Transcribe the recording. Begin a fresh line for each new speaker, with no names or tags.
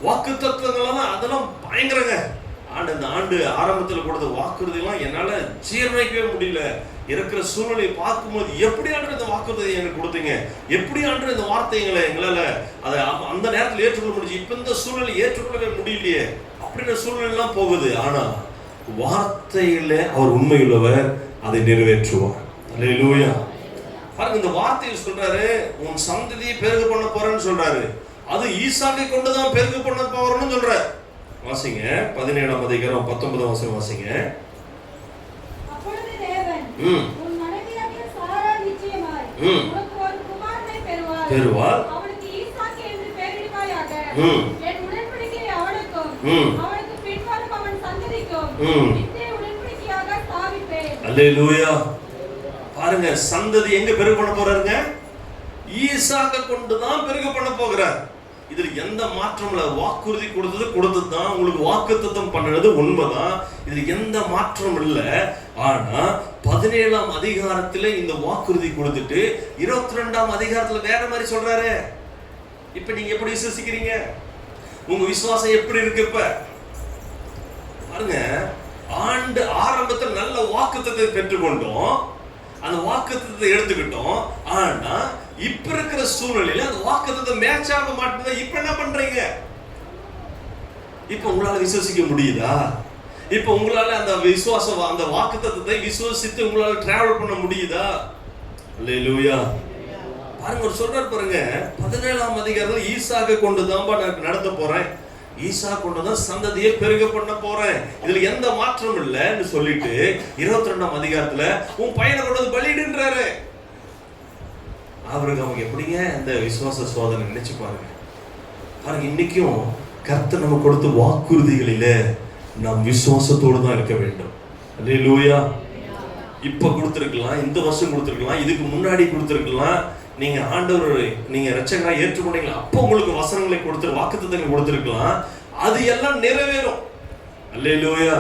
வாக்குத்தத்தங்கள்லாம் அதெல்லாம் பயங்கரங்க. இந்த ஆண்டு ஆரம்பத்தில் கொடுத்த வாக்குறுதிலாம் என்னால் ஜீரணிக்கவே முடியல. இருக்கிற சூழ்நிலையை பார்க்கும்போது எப்படி ஆண்டு இந்த வாக்குறுதியை எனக்கு கொடுத்தீங்க, எப்படி ஆண்டு இந்த வார்த்தைகளை எங்களால் அதை அந்த நேரத்தில் ஏற்றுக்கொள்ள முடிஞ்சு, இப்போ இந்த சூழ்நிலை ஏற்றுக்கொள்ளவே முடியலையே அப்படின்ற சூழ்நிலைலாம் போகுது. ஆனால் வார்த்தையில் அவர் உண்மையுள்ளவர், அதை நிறைவேற்றுவார். அல்லேலூயா. பாருங்க, இந்த வார்த்தையில் சொல்றாரு, உன் சந்ததியை பெருக பண்ண போறேன்னு சொல்றாரு. அது ஈசாக்கை கொண்டுதான் பெருக பண்ண போறேன்னு சொல்ற. வாசிங்க 17ஆம் அதிகாரம் 19ஆம் வசனம் வாசிங்க.
அப்பொழுது தேவன் உன் மனைவியாகிய சாரா நிச்சயமாய் உனக்கு ஒரு குமாரனை பெறுவாள், அவனுக்கு ஈசாக்கு என்று பெயரிடுவாயாக. என் உடன்படிக்கையை அவனுக்கும் அவனுக்கு பின்வரும் அவன் சந்ததிக்கும் நித்திய உடன்படிக்கையாக ஸ்தாபிப்பேன்.
அல்லேலூயா. பாருங்க, சந்ததி எங்க பெருக பண்ண போறாருங்க? ஈசாக்கை கொண்டுதான் பெருக பண்ண போகிறார். இதுல எந்த மாற்றம் இல்ல. வாக்குறுதி கொடுத்ததுதான், உங்களுக்கு வாக்குத்தத்தம் பண்ணது உண்மைதான், இதுல எந்த மாற்றம் இல்லை. ஆனா 17ஆம் அதிகாரத்துல இந்த வாக்குறுதி கொடுத்துட்டு 22ஆம் அதிகாரத்துல வேற மாதிரி சொல்றாரு. இப்ப நீங்க எப்படி விசுவாசிக்கிறீங்க? உங்க விசுவாசம் எப்படி இருக்கு? இப்ப பாருங்க, ஆண்டு ஆரம்பத்தில் நல்ல வாக்குத்தத்தை பெற்றுக்கொண்டோம், அந்த வாக்குத்தத்தை எடுத்துக்கிட்டோம். ஆனா இப்ப இருக்கிற சூழ்நிலையில அந்த வாக்குத்தத்தை மேட்ச் ஆக மாட்டேங்குது. இப்ப என்ன பண்றீங்க? இப்ப உங்களால விசுவாசிக்க முடியுதா? இப்ப உங்களால அந்த விசுவாசம், அந்த வாக்குத்தத்தத்தை விசுவாசித்து உங்களால டிராவல் பண்ண முடியுதா? அல்லேலூயா. பாருங்க, ஒரு சொல்றாரு பாருங்க, 17ஆம் அதிகாரத்துல ஈசாக்கை கொண்டுதான் நான் நடத்த போறேன், ஈசா கொண்டுதான் சந்ததியை பெருக பண்ண போறேன், இதுல எந்த மாற்றம் இல்லைன்னு சொல்லிட்டு 22ஆம் அதிகாரத்துல உன் பையனை கொண்டு பலியிடுன்றாரு. அவருக்கு அவங்க எப்படிங்க இந்த விசுவாச சோதனை நினைச்சு பாருங்க. பாருங்க, இன்னைக்கும் கர்த்தர் நம்ம கொடுத்த வாக்குறுதிகளில நாம் விசுவாசத்தோடு தான் இருக்க வேண்டும். அல்லேலூயா. இப்ப கொடுத்திருக்கலாம், இந்த வருஷம் கொடுத்திருக்கலாம், இதுக்கு முன்னாடி கொடுத்திருக்கலாம், நீங்க ஆண்டவர் நீங்க இரட்சகரா ஏற்றுக்கொண்டீங்களா, அப்போ உங்களுக்கு வசனங்களை கொடுத்து வாக்குத்தத்தங்களை கொடுத்திருக்கலாம், அது எல்லாம் நிறைவேறும். அல்லேலூயா.